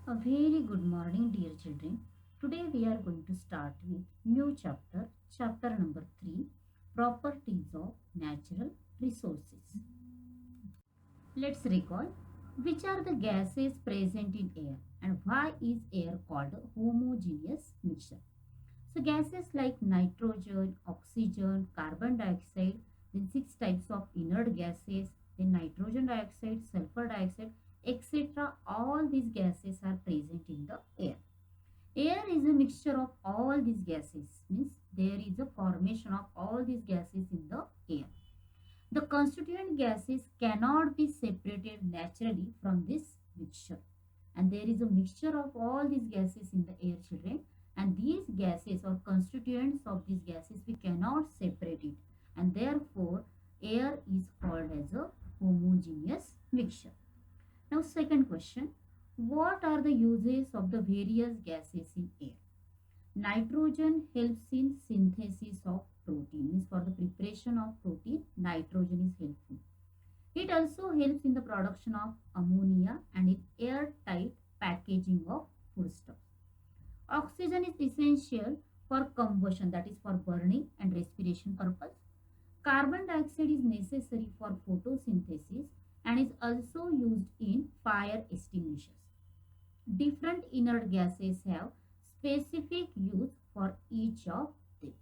A very good morning, dear children. Today we are going to start with new chapter, chapter number 3, Properties of Natural Resources. Let's recall which are the gases present in air and why is air called a homogeneous mixture. So gases like nitrogen, oxygen, carbon dioxide, then six types of inert gases, then nitrogen dioxide, sulfur dioxide, etc. All these gases are present in the air. Air is a mixture of all these gases, means there is a formation of all these gases in the air. The constituent gases cannot be separated naturally from this mixture. And there is a mixture of all these gases in the air, children. And these gases or constituents of these gases, we cannot separate it. And therefore, air is called as a homogeneous mixture. Now, second question. What are the uses of the various gases in air? Nitrogen helps in synthesis of protein. Means for the preparation of protein, nitrogen is helpful. It also helps in the production of ammonia and in airtight packaging of foodstuffs. Oxygen is essential for combustion, that is for burning and respiration purpose. Carbon dioxide is necessary for photosynthesis and is also used in fire extinguishers. Different inert gases have specific use for each of them.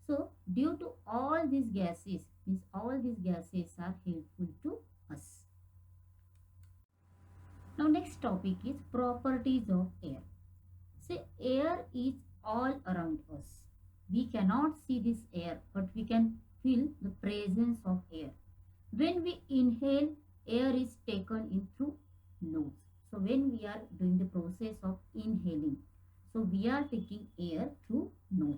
So, due to all these gases, means all these gases are helpful to us. Now, next topic is properties of air. Say, air is all around us. We cannot see this air, but we can feel the presence of air. When we inhale, air is taken in through nose. So when we are doing the process of inhaling, so we are taking air through nose.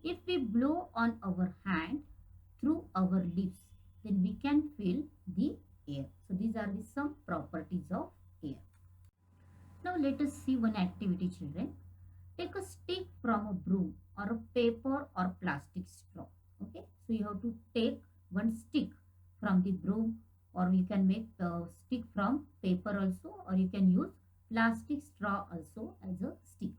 If we blow on our hand through our lips, then we can feel the air. So these are the some properties of air. Now let us see one activity, children. Take a stick from a broom or a paper or plastic straw. Okay, so you have to take one stick from the broom, or you can make the stick from paper also, or you can use plastic straw also as a stick.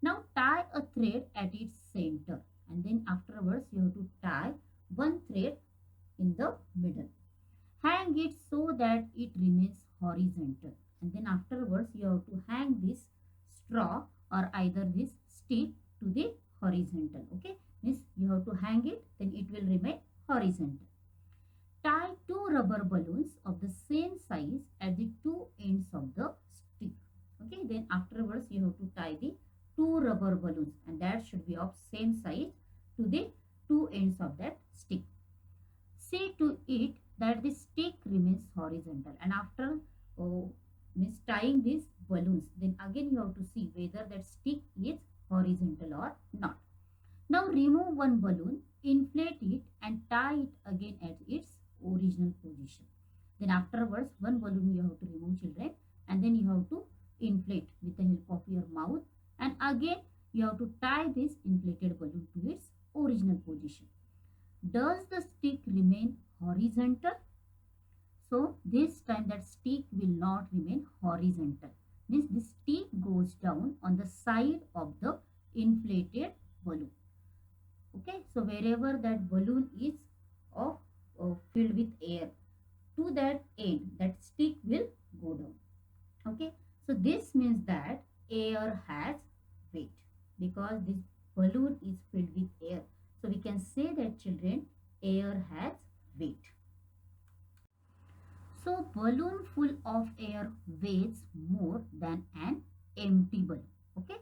Now tie a thread at its center, and then afterwards you have to tie one thread in the middle. Hang it so that it remains horizontal, and then afterwards you have to hang this straw or either this stick to the horizontal. Okay, means you have to hang it, then it will remain horizontal. Tie two rubber balloons of the same size at the two ends of the stick. Okay, then afterwards you have to tie the two rubber balloons, and that should be of same size to the two ends of that stick. See to it that the stick remains horizontal, and after means tying these balloons, then again you have to see whether that stick is horizontal or not. Now remove one balloon, inflate it and tie it again at its original position. Then afterwards one balloon you have to remove, children, and then you have to inflate with the help of your mouth, and again you have to tie this inflated balloon to its original position. Does the stick remain horizontal? So this time that stick will not remain horizontal. Means the stick goes down on the side of the inflated balloon. Okay, so wherever that balloon is of filled with air, to that end that stick will go down. Okay, so this means that air has weight because this balloon is filled with air. So we can say that, children, air has weight. So balloon full of air weighs more than an empty balloon. Okay,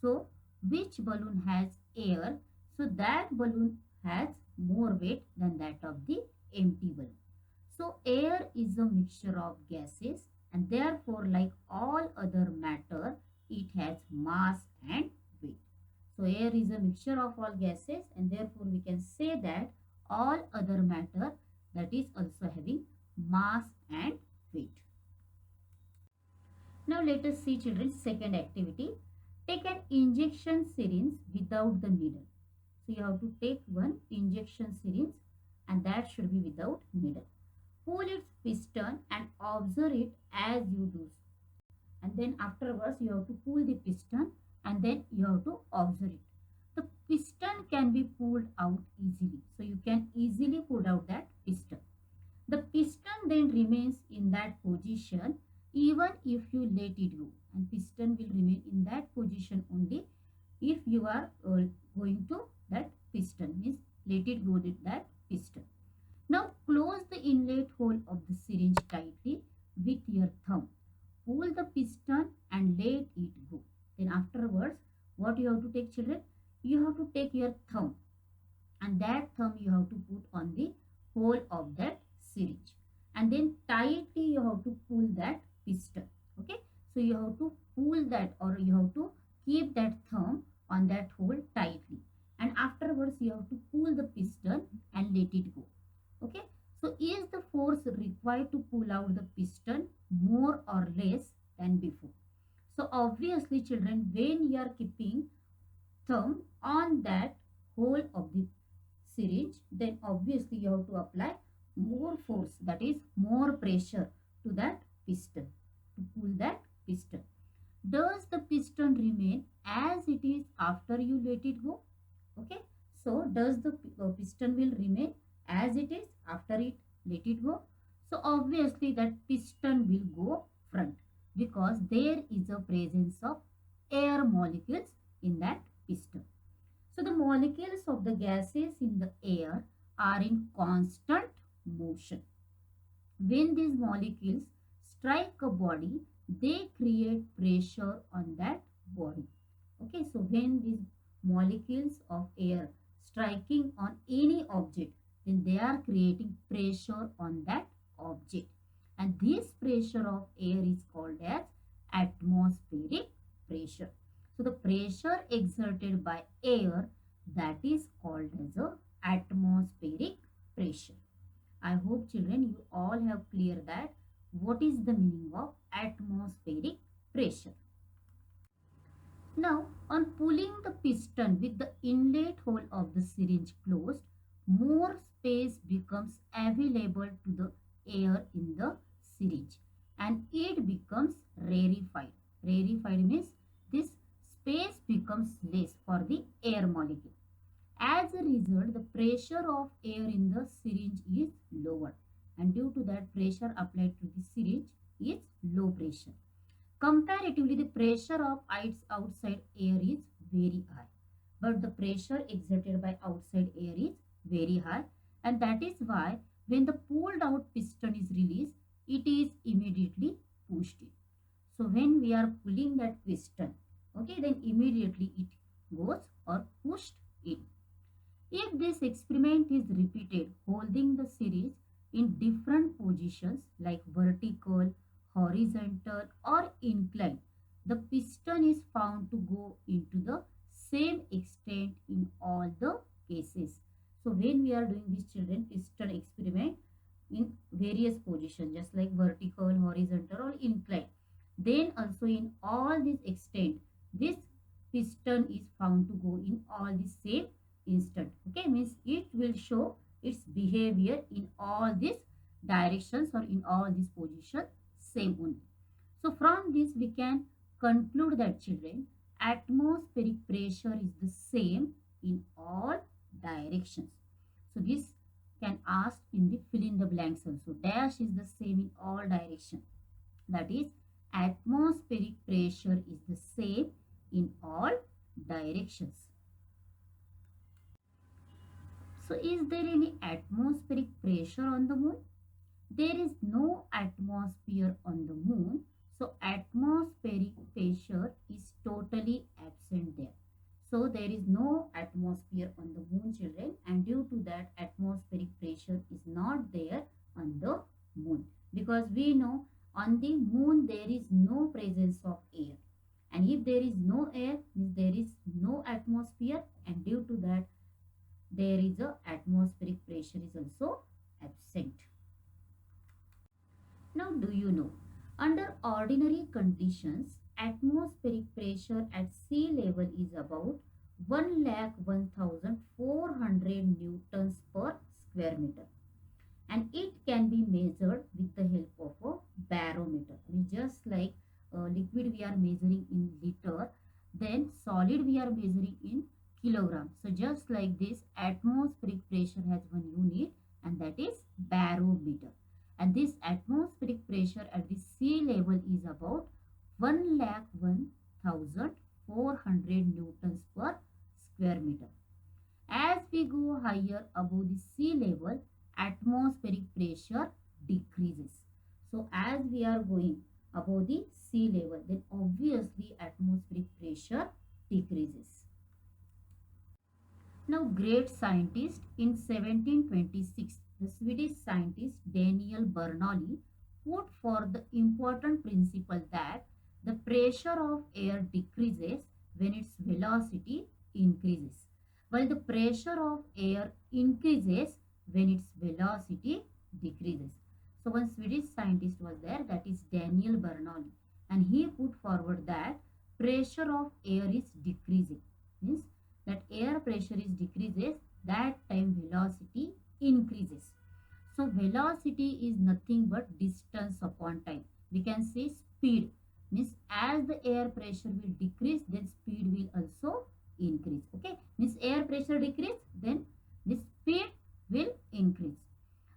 so which balloon has air? So that balloon has more weight than that of the empty balloon. So air is a mixture of gases, and therefore like all other matter, it has mass and weight. So air is a mixture of all gases, and therefore we can say that all other matter, that is also having mass and weight. Now let us see, children, second activity. Take an injection syringe without the needle. So you have to take one injection syringe, and that should be without needle. Pull its piston and observe it as you do so. and then afterwards you have to pull the piston, and then you have to observe it. The piston can be pulled out easily. So you can easily pull out that piston. The piston then remains in that position even if you let it go, and piston will remain in that position only if you are going to that piston, means let it go with that piston. Now close the inlet hole of the syringe tightly with your thumb. Pull the piston and let it go. Then afterwards, what you have to take, children? You have to take your thumb, and that thumb you have to put on the hole of that syringe, and then tightly you have to pull that piston. Okay, so you have to pull that, or you have to keep that thumb on that hole tightly, and afterwards you have to pull the piston and let it go. Okay, so is the force required to pull out the piston more or less than before? So obviously children, when you are keeping thumb on that hole of the syringe, then obviously you have to apply more force, that is more pressure to that piston to pull that piston. Does the piston remain as it is after you let it go? Okay, so does the piston will remain as it is after it let it go? So obviously that piston will go front, because there is a presence of air molecules in that piston. So the molecules of the gases in the air are in constant motion. When these molecules strike a body, they create pressure on that body. Okay, so when these molecules of air striking on any object, then they are creating pressure on that object. And this pressure of air is called as atmospheric pressure. So the pressure exerted by air, that is called as a atmospheric pressure. I hope children you all have clear that what is the meaning of atmospheric pressure. Now on pulling the piston with the inlet hole of the syringe closed, more space becomes available to the air in the syringe, and it becomes rarefied. Rarefied means this space becomes less for the air molecule. As a result, the pressure of air in the syringe is lower, and due to that, pressure applied to the syringe is low pressure. Comparatively, the pressure of outside air is very high, but the pressure exerted by outside air is very high, and that is why when the pulled out piston is released, it is immediately pushed in. So when we are pulling that piston, okay, then immediately it goes or pushed in. If this experiment is repeated, holding the series in different positions like vertical, horizontal or inclined, the piston is found to go into the same extent in all the cases. So when we are doing this children piston experiment in various positions, just like vertical, horizontal or inclined, then also in all this extent, this piston is found to go in all the same instant. Okay, means it will show its behavior in all these directions or in all these positions same only. So from this we can conclude that children, atmospheric pressure is the same in all directions. So this can ask in the fill in the blanks also. Dash is the same in all directions. That is, atmospheric pressure is the same in all directions. So is there any atmospheric pressure on the moon? There is no atmosphere on the moon. So atmospheric pressure is totally absent there. So there is no atmosphere on the moon children, and due to that atmospheric pressure is not there on the moon, because we know on the moon there is no presence of air, and if there is no air means there is no atmosphere, and due to that there is a atmospheric pressure is also absent. Now do you know, under ordinary conditions atmospheric pressure at sea level is about 1,01,400 newtons per square meter, and it can be measured with the help of a barometer. I mean, just like liquid we are measuring in liter, then solid we are measuring in kilogram. So just like this, atmospheric pressure has one unit, and that is barometer. And this atmospheric pressure at the sea level is about 1,01,400 newtons per square meter. As we go higher above the sea level, atmospheric pressure decreases. So as we are going above the sea level, then obviously atmospheric pressure decreases. Now, great scientist in 1726, the Swedish scientist Daniel Bernoulli put forth the important principle that the pressure of air decreases when its velocity increases, while the pressure of air increases when its velocity decreases. So, one Swedish scientist was there, that is Daniel Bernoulli, and he put forward that pressure of air is decreasing, means that air pressure is decreases, that time velocity increases. So velocity is nothing but distance upon time. We can say speed, means as the air pressure will decrease, then speed will also increase. Okay, means air pressure decrease, then the speed will increase,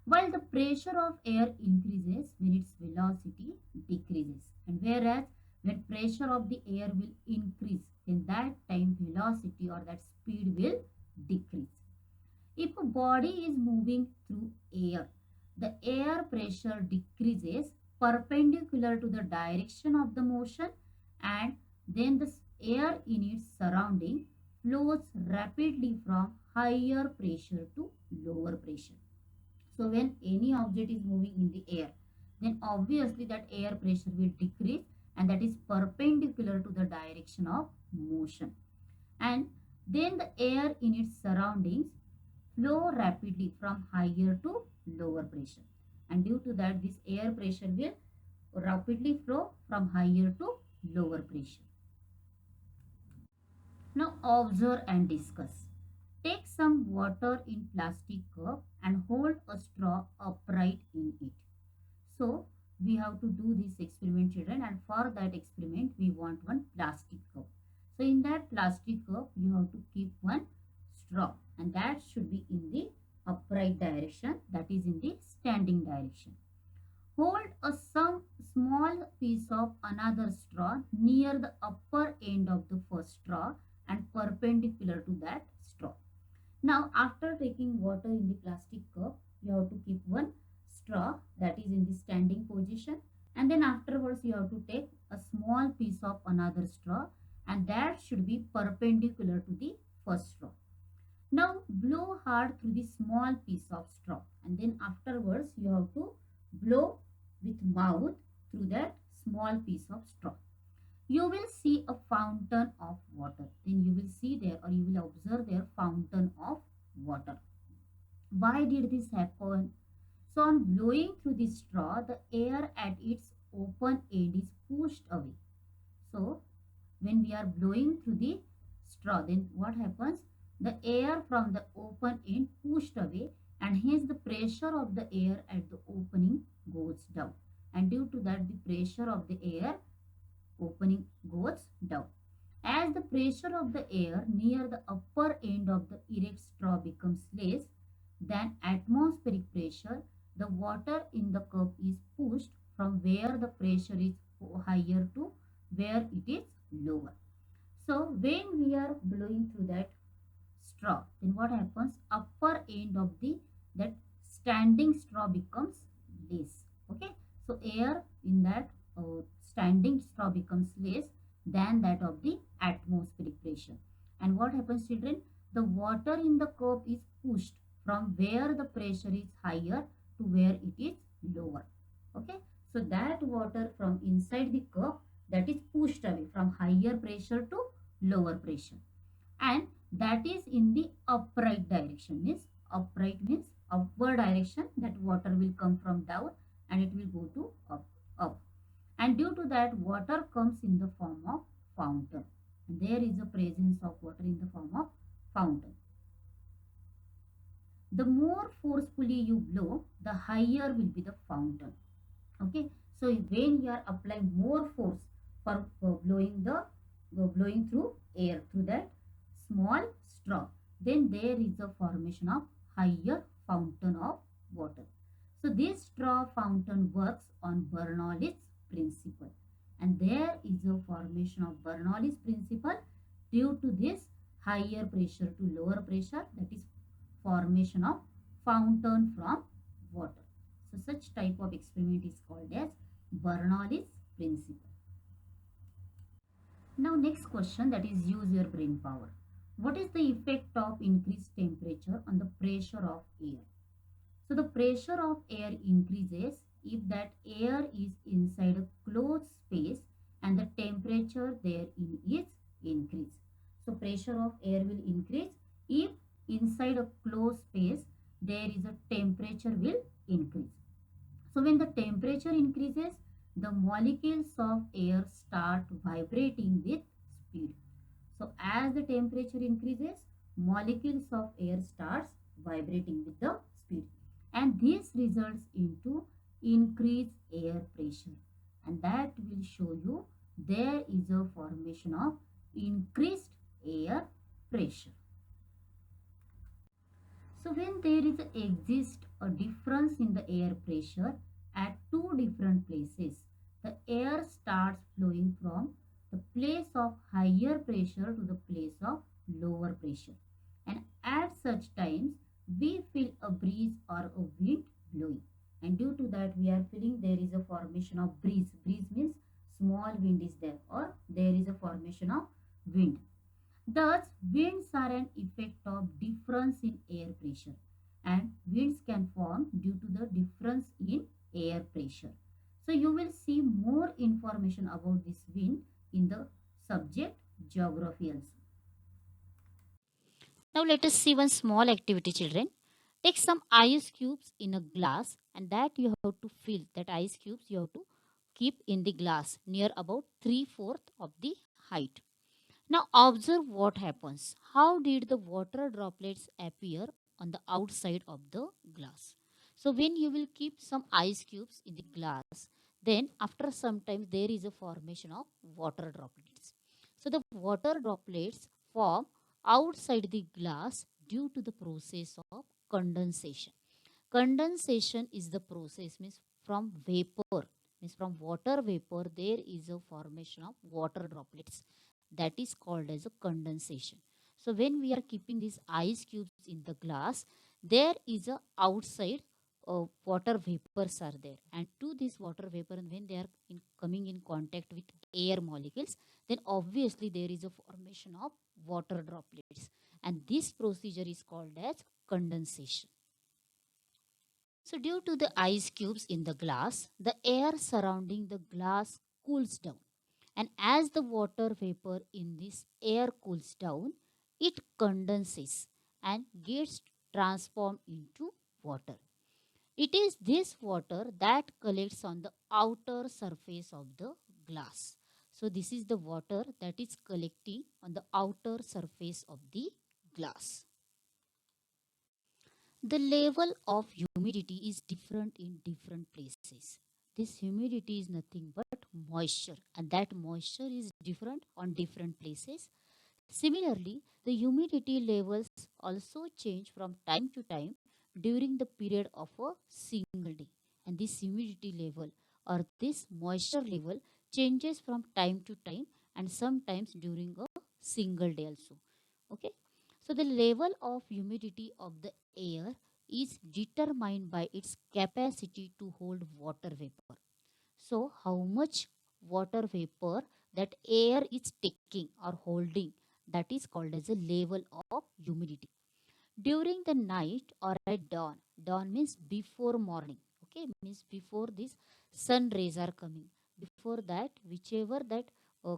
while the pressure of air increases when its velocity decreases. And whereas when pressure of the air will increase, then that time velocity or that speed will decrease. If a body is moving through air, the air pressure decreases perpendicular to the direction of the motion, and then the air in its surrounding flows rapidly from higher pressure to lower pressure. So when any object is moving in the air, then obviously that air pressure will decrease, and that is perpendicular to the direction of motion. And then the air in its surroundings flow rapidly from higher to lower pressure. And due to that, this air pressure will rapidly flow from higher to lower pressure. Now observe and discuss. Take some water in plastic cup and hold a straw upright in it. So we have to do this experiment, children, and for that experiment we want one plastic cup. So in that plastic cup you have to keep one straw, and that should be in the upright direction, that is in the standing direction. Hold some small piece of another straw near the upper end of the first straw and perpendicular to that straw. Now, after taking water in the plastic cup, you have to keep one straw that is in the standing position, and then afterwards you have to take a small piece of another straw, and that should be perpendicular to the first straw. Now, blow hard through the small piece of straw, and then afterwards you have to blow with mouth through that small piece of straw. You will see a fountain of water. Then you will see there, or you will observe there, fountain of water. Why did this happen? So on blowing through the straw, the air at its open end is pushed away. So when we are blowing through the straw, then what happens? The air from the open end pushed away, and hence the pressure of the air at the opening goes down. And due to that, the pressure of the air opening goes down. As the pressure of the air near the upper end of the erect straw becomes less than atmospheric pressure, the water in the cup is pushed from where the pressure is higher to where it is lower. So when we are blowing through that straw, then what happens? Upper end of the that standing straw becomes less. Okay, so air in that standing straw becomes less than that of the atmospheric pressure. And what happens, children? The water in the cup is pushed from where the pressure is higher to where it is lower. Okay, so that water from inside the cup, that is pushed away from higher pressure to lower pressure, and that is in the upright direction. Means upright means upward direction, that water will come from down and it will go to up. And due to that, water comes in the form of fountain. And there is a presence of water in the form of fountain. The more forcefully you blow, the higher will be the fountain. Okay, so when you are applying more force for blowing through air through that small straw. Then there is a formation of higher fountain of water. So this straw fountain works on Bernoulli's principle, and there is a formation of Bernoulli's principle due to this higher pressure to lower pressure, that is formation of fountain from water. So such type of experiment is called as Bernoulli's principle. Now next question, that is use your brain power. What is the effect of increased temperature on the pressure of air? So the pressure of air increases if that air is inside a closed space and the temperature therein is increased. So pressure of air will increase if inside a closed space there is a temperature will increase. So when the temperature increases, the molecules of air start vibrating with speed. So as the temperature increases, molecules of air starts vibrating with the speed, and this results into increased air pressure, and that will show you there is a formation of increased air pressure. So when there is exist a difference in the air pressure at two different places, the air starts flowing from the place of higher pressure to the place of lower pressure. And at such times, we feel a breeze or a wind blowing. And due to that, we are feeling there is a formation of breeze. Breeze means small wind is there, or there is a formation of wind. Thus, winds are an effect of difference in air pressure, and winds can form due to the difference in air pressure. So, you will see more information about this wind in the subject geography also. Now let us see one small activity, children. Take some ice cubes in a glass, and that you have to fill that ice cubes you have to keep in the glass near about 3/4 of the height. Now observe what happens. How did the water droplets appear on the outside of the glass? So when you will keep some ice cubes in the glass, then after some time there is a formation of water droplets. So the water droplets form outside the glass due to the process of condensation. Condensation is the process, means from vapor, means from water vapor there is a formation of water droplets, that is called as a condensation. So when we are keeping these ice cubes in the glass, there is a outside water vapors are there, and to this water vapor, and when they are coming in contact with air molecules, then obviously there is a formation of water droplets, and this procedure is called as condensation. So due to the ice cubes in the glass, the air surrounding the glass cools down. And as the water vapor in this air cools down, it condenses and gets transformed into water. It is this water that collects on the outer surface of the glass. So this is the water that is collecting on the outer surface of the glass. The level of humidity is different in different places. This humidity is nothing but moisture, and that moisture is different on different places. Similarly, the humidity levels also change from time to time during the period of a single day. And this humidity level or this moisture level changes from time to time and sometimes during a single day also. Okay. So the level of humidity of the air is determined by its capacity to hold water vapor. So how much water vapor that air is taking or holding, that is called as a level of humidity. During the night or at dawn, dawn means before morning, okay, means before this sun rays are coming. Before that, whichever that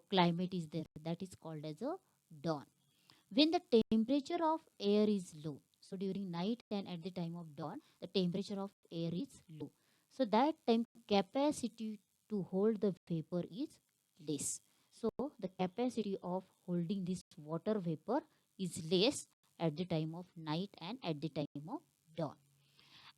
climate is there, that is called as a dawn. When the temperature of air is low, so during night and at the time of dawn, the temperature of air is low. So that time capacity to hold the vapor is less. So the capacity of holding this water vapor is less at the time of night and at the time of dawn.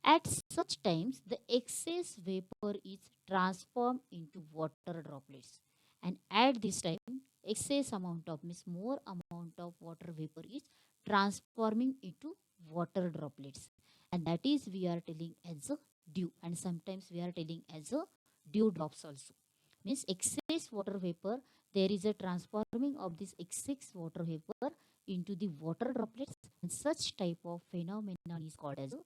At such times, the excess vapor is transformed into water droplets. And at this time, excess amount of means more amount of water vapor is transforming into water droplets, and that is we are telling as a dew, and sometimes we are telling as a dew drops also. Means excess water vapor, there is a transforming of this excess water vapor into the water droplets, and such type of phenomenon is called as a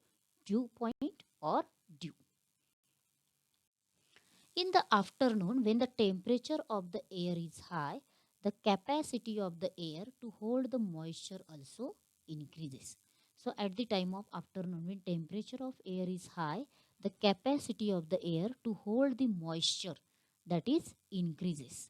dew point or dew. In the afternoon, when the temperature of the air is high, the capacity of the air to hold the moisture also increases. So, at the time of afternoon, when temperature of air is high, the capacity of the air to hold the moisture, that is increases.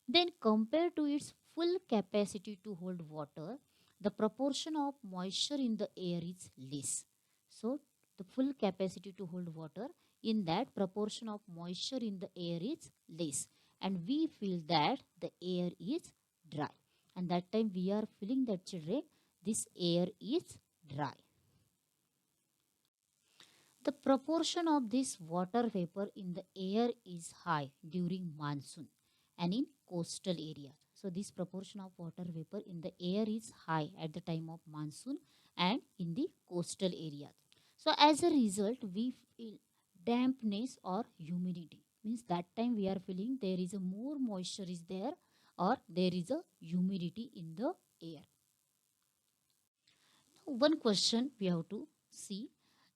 Then, compared to its full capacity to hold water, the proportion of moisture in the air is less. So, the full capacity to hold water, in that proportion of moisture in the air is less, and we feel that the air is dry. And that time we are feeling that, children, this air is dry. The proportion of this water vapor in the air is high during monsoon and in coastal area. So this proportion of water vapor in the air is high at the time of monsoon and in the coastal areas. So as a result, we feel dampness or humidity. Means that time we are feeling there is a more moisture is there, or there is a humidity in the air. One question we have to see: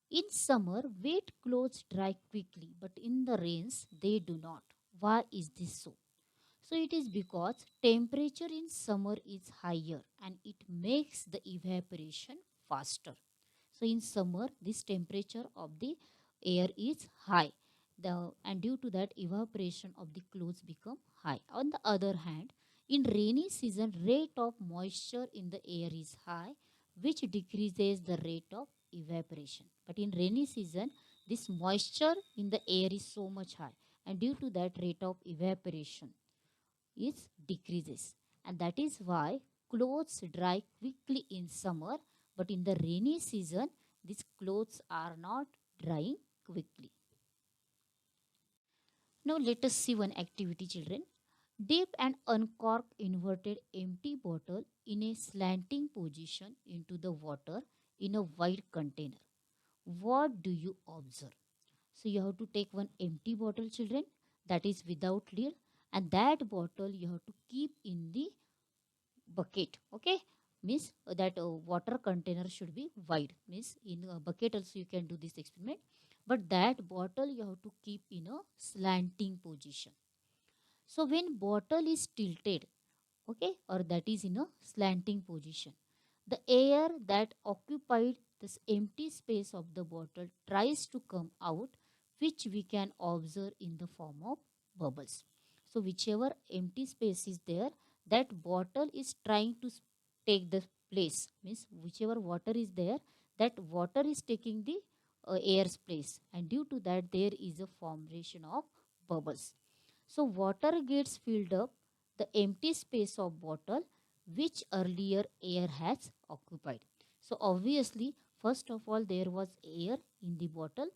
in summer, wet clothes dry quickly, but in the rains, they do not. Why is this so? So, it is because temperature in summer is higher and it makes the evaporation faster. So, in summer, this temperature of the air is high. And due to that, evaporation of the clothes become high. On the other hand, in rainy season, rate of moisture in the air is high, which decreases the rate of evaporation. But in rainy season, this moisture in the air is so much high, and due to that, rate of evaporation is decreases, and that is why clothes dry quickly in summer, but in the rainy season these clothes are not drying quickly. Now let us see one activity, children. Dip and uncork inverted empty bottle in a slanting position into the water in a wide container. What do you observe? So you have to take one empty bottle, children, that is without lid, and that bottle you have to keep in the bucket. Okay, means that water container should be wide. Means in a bucket also you can do this experiment, but that bottle you have to keep in a slanting position. So when bottle is tilted, okay, or that is in a slanting position, the air that occupied this empty space of the bottle tries to come out, which we can observe in the form of bubbles. So whichever empty space is there, that bottle is trying to take the place. Means whichever water is there, that water is taking the air's place, and due to that there is a formation of bubbles. So water gets filled up the empty space of bottle which earlier air has occupied. So obviously, first of all, there was air in the bottle,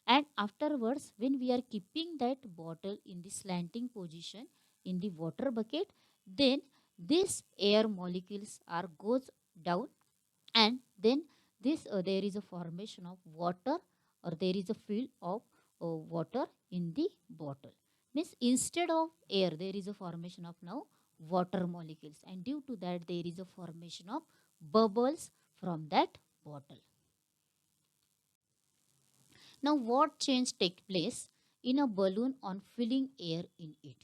and afterwards, when we are keeping that bottle in the slanting position in the water bucket, then this air molecules are goes down, and then this there is a formation of water, or there is a fill of water in the bottle. Means instead of air there is a formation of now water molecules, and due to that there is a formation of bubbles from that bottle. Now what change take place in a balloon on filling air in it?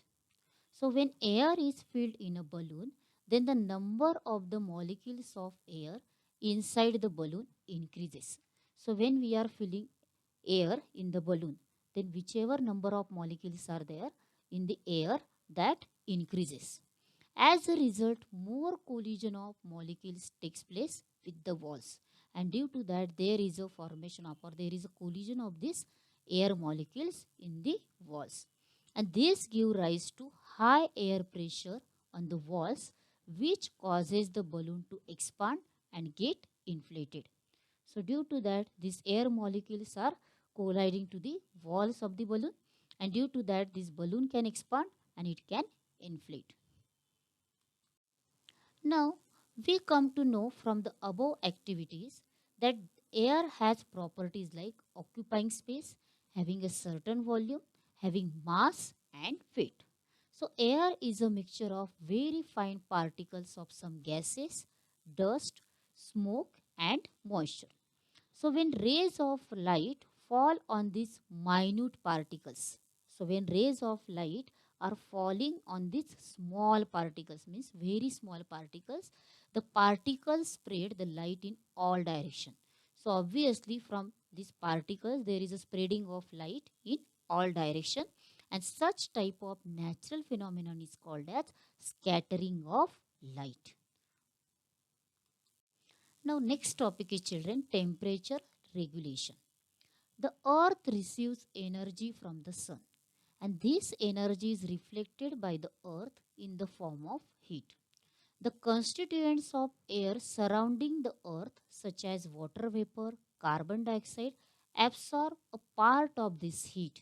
So when air is filled in a balloon, then the number of the molecules of air inside the balloon increases. So when we are filling air in the balloon, then whichever number of molecules are there in the air, that increases. As a result, more collision of molecules takes place with the walls, and due to that there is a formation of, or there is a collision of these air molecules in the walls, and this give rise to high air pressure on the walls, which causes the balloon to expand and get inflated. So due to that, these air molecules are colliding to the walls of the balloon, and due to that this balloon can expand and it can inflate. Now, we come to know from the above activities that air has properties like occupying space, having a certain volume, having mass and weight. So, air is a mixture of very fine particles of some gases, dust, smoke, and moisture. So when rays of light fall on these minute particles, so when rays of light are falling on these small particles, means very small particles, the particles spread the light in all direction. So obviously from these particles there is a spreading of light in all direction, and such type of natural phenomenon is called as scattering of light. Now next topic is children, temperature regulation. The earth receives energy from the sun, and this energy is reflected by the earth in the form of heat. The constituents of air surrounding the earth, such as water vapor, carbon dioxide, absorb a part of this heat,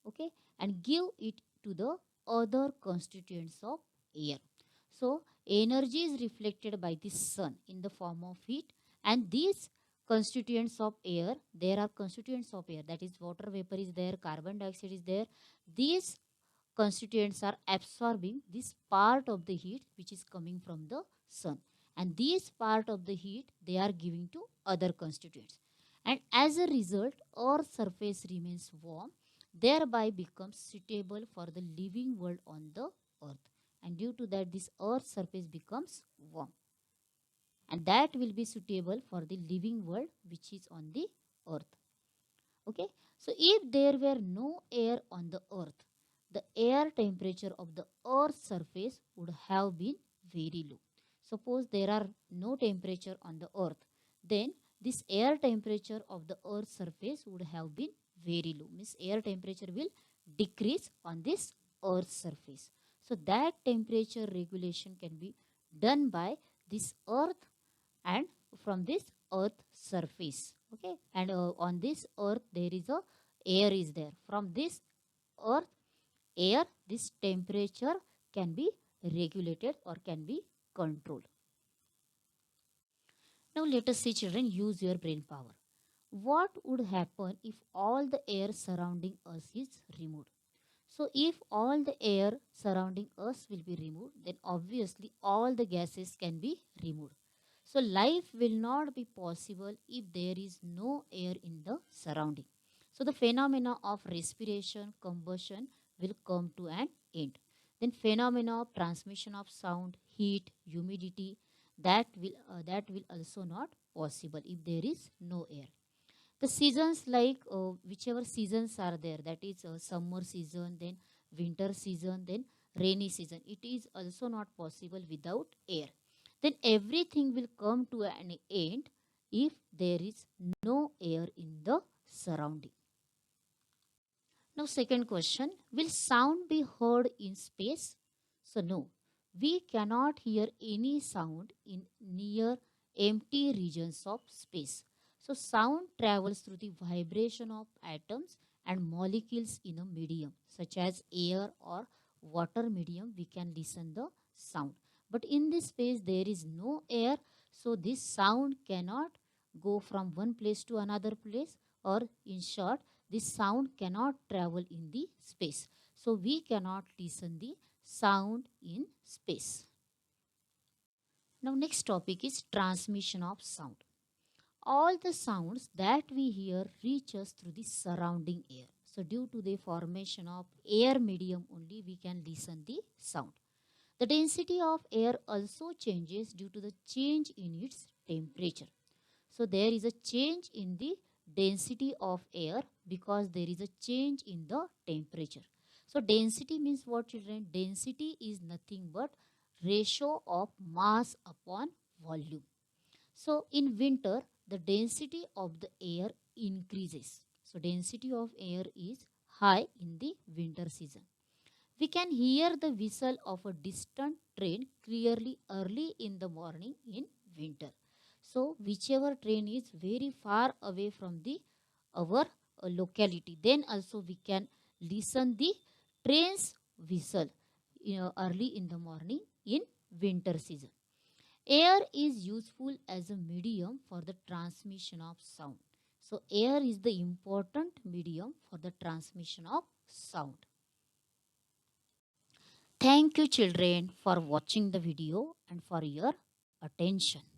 okay, and give it to the other constituents of air. So energy is reflected by the sun in the form of heat, and these constituents of air, there are constituents of air, that is water vapor is there, carbon dioxide is there. These constituents are absorbing this part of the heat which is coming from the sun, and this part of the heat they are giving to other constituents, and as a result earth's surface remains warm, thereby becomes suitable for the living world on the earth, and due to that this earth's surface becomes warm, and that will be suitable for the living world which is on the earth. Okay, so if there were no air on the earth, the air temperature of the earth's surface would have been very low. Suppose there are no temperature on the earth, then this air temperature of the earth's surface would have been very low, means air temperature will decrease on this earth's surface. So that temperature regulation can be done by this earth and from this earth surface, okay, and on this earth there is a air is there, from this earth air this temperature can be regulated or can be controlled. Now let us see children, use your brain power. What would happen if all the air surrounding us is removed? So if all the air surrounding us will be removed, then obviously all the gases can be removed. So life will not be possible if there is no air in the surrounding. So the phenomena of respiration, combustion will come to an end. Then phenomena of transmission of sound, heat, humidity, that will also not possible if there is no air. The seasons, like whichever seasons are there, that is summer season, then winter season, then rainy season, it is also not possible without air. Then everything will come to an end if there is no air in the surrounding. Now second question, will sound be heard in space? So no, we cannot hear any sound in near empty regions of space. So sound travels through the vibration of atoms and molecules in a medium such as air or water medium, we can listen the sound. But in this space there is no air, so this sound cannot go from one place to another place, or in short this sound cannot travel in the space. So we cannot listen the sound in space. Now next topic is transmission of sound. All the sounds that we hear reach us through the surrounding air. So due to the formation of air medium only we can listen the sound. The density of air also changes due to the change in its temperature. So there is a change in the density of air because there is a change in the temperature. So density means what children? Density is nothing but ratio of mass upon volume. So in winter, the density of the air increases. So density of air is high in the winter season. We can hear the whistle of a distant train clearly early in the morning in winter. So whichever train is very far away from the our locality, then also we can listen the train's whistle early in the morning in winter season. Air is useful as a medium for the transmission of sound. So air is the important medium for the transmission of sound. Thank you children for watching the video and for your attention.